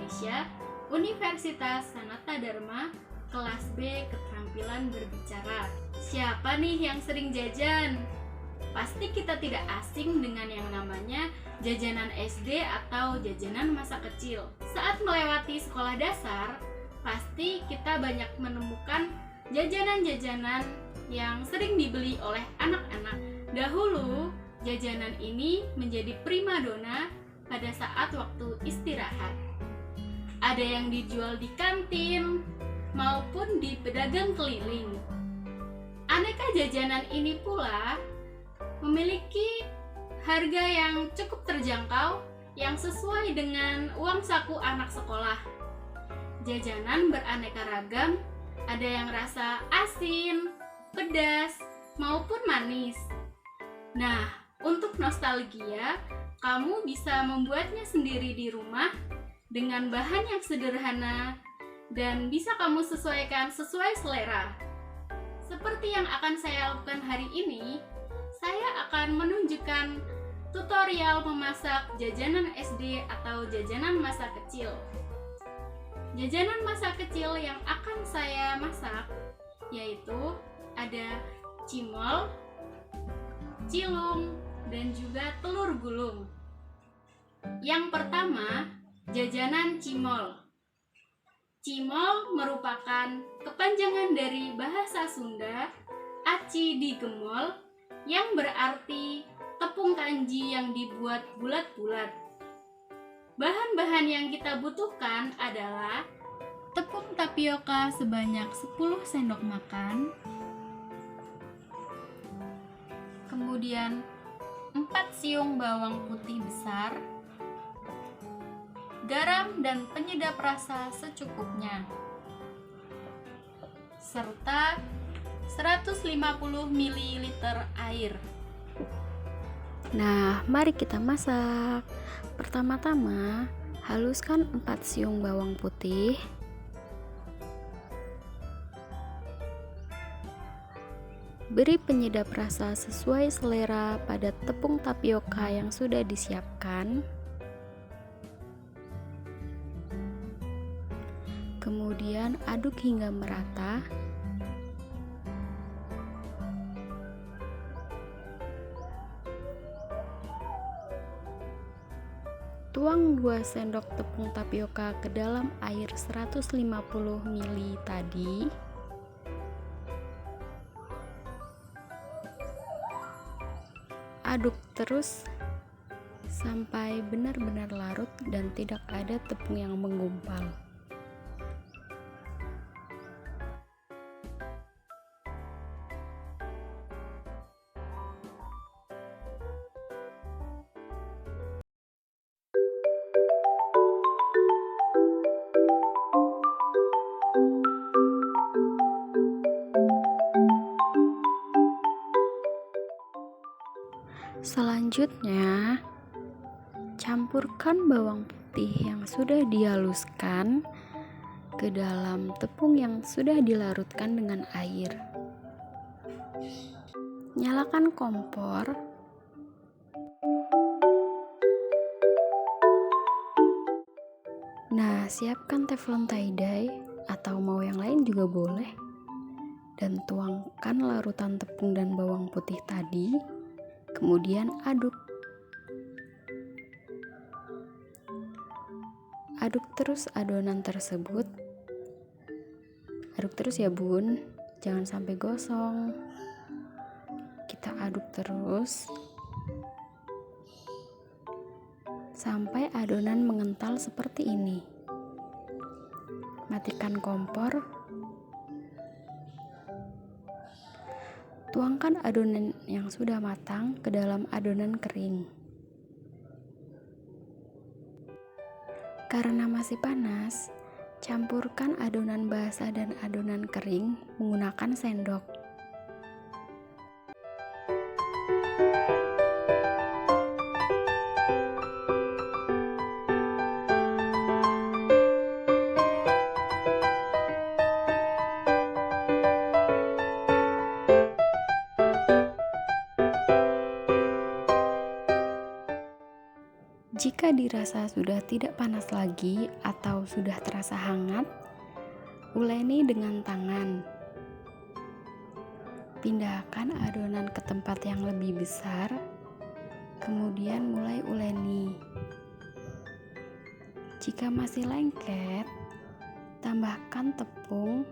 Indonesia, Universitas Sanata Dharma, kelas B Keterampilan Berbicara. Siapa nih yang sering jajan? Pasti kita tidak asing dengan yang namanya jajanan SD atau jajanan masa kecil. Saat melewati sekolah dasar, pasti kita banyak menemukan jajanan-jajanan yang sering dibeli oleh anak-anak. Dahulu, jajanan ini menjadi primadona pada saat waktu istirahat. Ada yang dijual di kantin maupun di pedagang keliling. Aneka jajanan ini pula memiliki harga yang cukup terjangkau yang sesuai dengan uang saku anak sekolah. Jajanan beraneka ragam, ada yang rasa asin, pedas, maupun manis. Nah, untuk nostalgia, kamu bisa membuatnya sendiri di rumah dengan bahan yang sederhana dan bisa kamu sesuaikan sesuai selera. Seperti yang akan saya lakukan hari ini, saya akan menunjukkan tutorial memasak jajanan SD atau jajanan masa kecil. Jajanan masa kecil yang akan saya masak yaitu ada cimol, cilung, dan juga telur gulung. Yang pertama, jajanan cimol. Cimol merupakan kepanjangan dari bahasa Sunda aci digemol yang berarti tepung kanji yang dibuat bulat-bulat. Bahan-bahan yang kita butuhkan adalah tepung tapioka sebanyak 10 sendok makan, kemudian 4 siung bawang putih besar, garam dan penyedap rasa secukupnya, serta 150 ml air. Nah, mari kita masak. Pertama-tama, haluskan 4 siung bawang putih. Beri penyedap rasa sesuai selera pada tepung tapioka yang sudah disiapkan. Kemudian aduk hingga merata. Tuang 2 sendok tepung tapioka ke dalam air 150 ml tadi. Aduk terus sampai benar-benar larut dan tidak ada tepung yang menggumpal. Selanjutnya, campurkan bawang putih yang sudah dihaluskan ke dalam tepung yang sudah dilarutkan dengan air. Nyalakan kompor. Nah, siapkan teflon tie-dye atau mau yang lain juga boleh. Dan tuangkan larutan tepung dan bawang putih tadi. Kemudian aduk. Aduk terus adonan tersebut. Aduk terus ya bun, jangan sampai gosong. Kita aduk terus sampai adonan mengental seperti ini. Matikan kompor. Tuangkan adonan yang sudah matang ke dalam adonan kering. Karena masih panas, campurkan adonan basah dan adonan kering menggunakan sendok. Jika dirasa sudah tidak panas lagi atau sudah terasa hangat, uleni dengan tangan. Pindahkan adonan ke tempat yang lebih besar, kemudian mulai uleni. Jika masih lengket, tambahkan tepung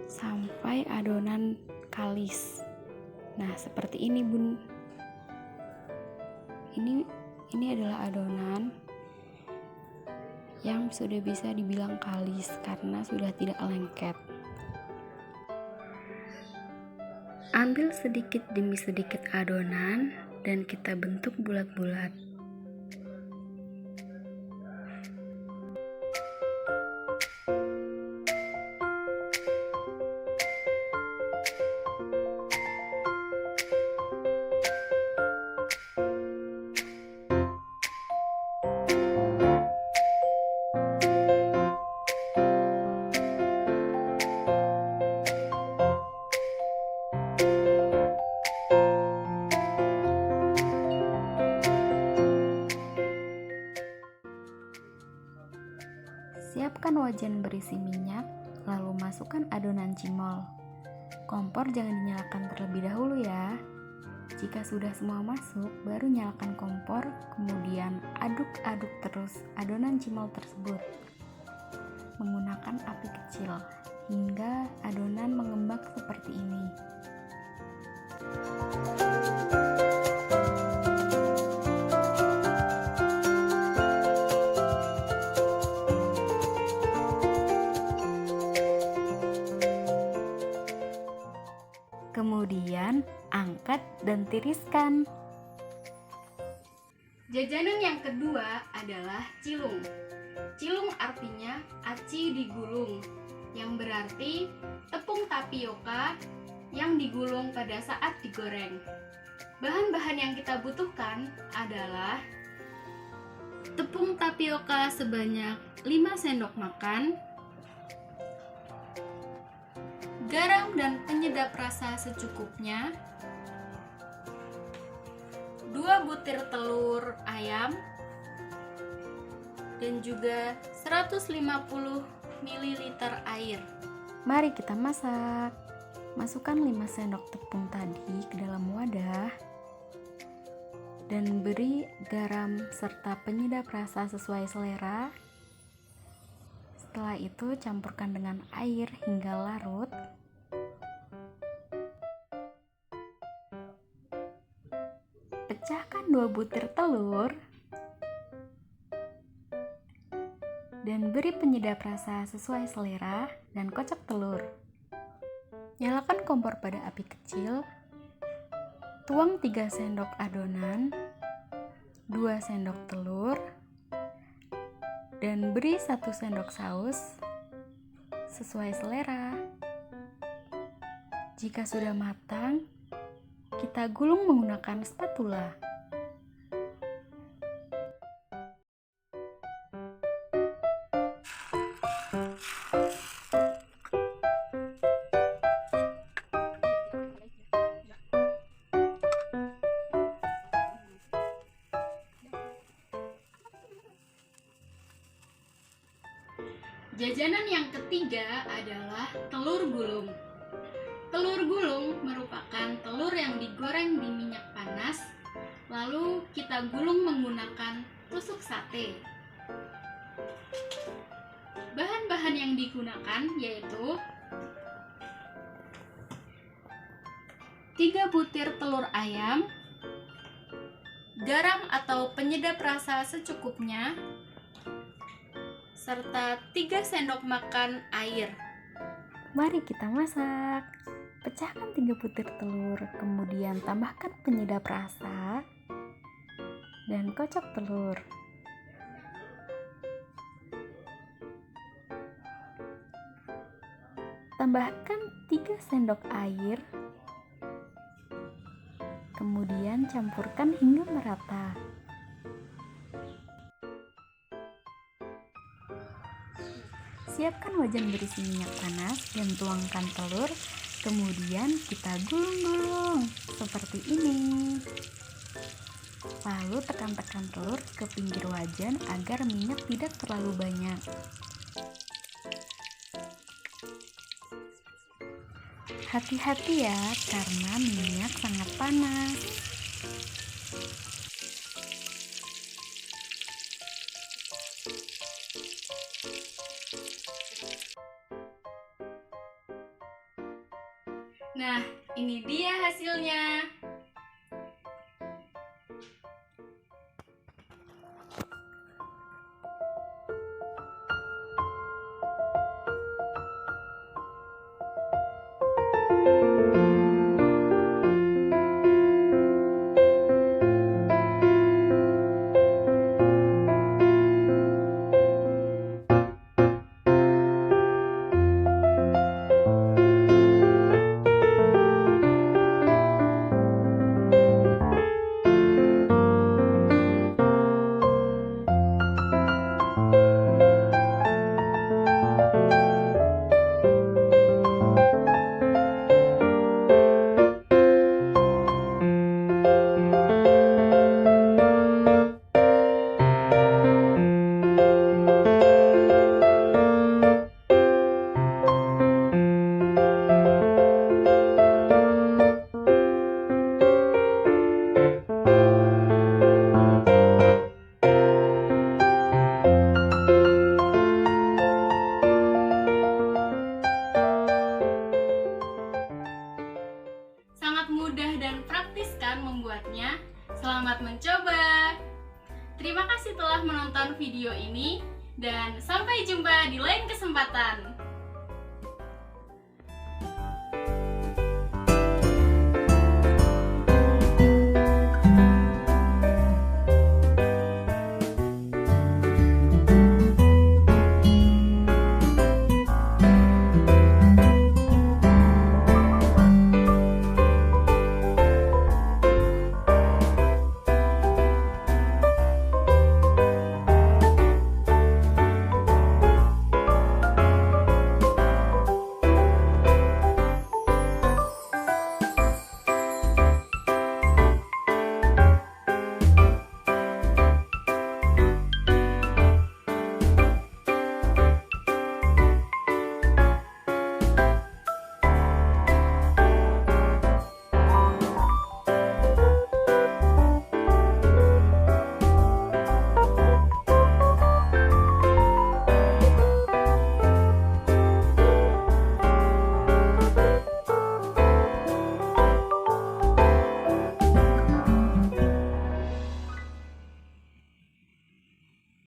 sampai adonan kalis. Nah, seperti ini, Bun. Ini adalah adonan yang sudah bisa dibilang kalis karena sudah tidak lengket. Ambil sedikit demi sedikit adonan dan kita bentuk bulat-bulat. Siapkan wajan berisi minyak, lalu masukkan adonan cimol. Kompor jangan dinyalakan terlebih dahulu ya. Jika sudah semua masuk, baru nyalakan kompor, kemudian aduk-aduk terus adonan cimol tersebut menggunakan api kecil hingga adonan mengembang seperti ini. Kemudian angkat dan tiriskan. Jajanan yang kedua adalah cilung. Cilung artinya aci digulung, yang berarti tepung tapioka yang digulung pada saat digoreng. Bahan-bahan yang kita butuhkan adalah tepung tapioka sebanyak 5 sendok makan, garam dan penyedap rasa secukupnya, 2 butir telur ayam, dan juga 150 ml air. Mari kita masak. Masukkan 5 sendok tepung tadi ke dalam wadah dan beri garam serta penyedap rasa sesuai selera. Setelah itu campurkan dengan air hingga larut. Pecahkan 2 butir telur dan beri penyedap rasa sesuai selera dan kocok telur. Nyalakan kompor pada api kecil. Tuang 3 sendok adonan, 2 sendok telur, dan beri 1 sendok saus sesuai selera. Jika sudah matang, kita gulung menggunakan spatula. Jajanan yang ketiga adalah telur gulung. Telur gulung merupakan telur yang digoreng di minyak panas, lalu kita gulung menggunakan tusuk sate. Bahan-bahan yang digunakan yaitu 3 butir telur ayam, garam atau penyedap rasa secukupnya, serta 3 sendok makan air. Mari kita masak. Pecahkan 3 butir telur, kemudian tambahkan penyedap rasa dan kocok telur. Tambahkan 3 sendok air, kemudian campurkan hingga merata. Siapkan wajan berisi minyak panas dan tuangkan telur, kemudian kita gulung-gulung seperti ini. Lalu tekan-tekan telur ke pinggir wajan agar minyak tidak terlalu banyak. Hati-hati ya, karena minyak sangat panas. Nah, ini dia hasilnya. Sangat mudah dan praktis kan membuatnya? Selamat mencoba! Terima kasih telah menonton video ini dan sampai jumpa di lain kesempatan.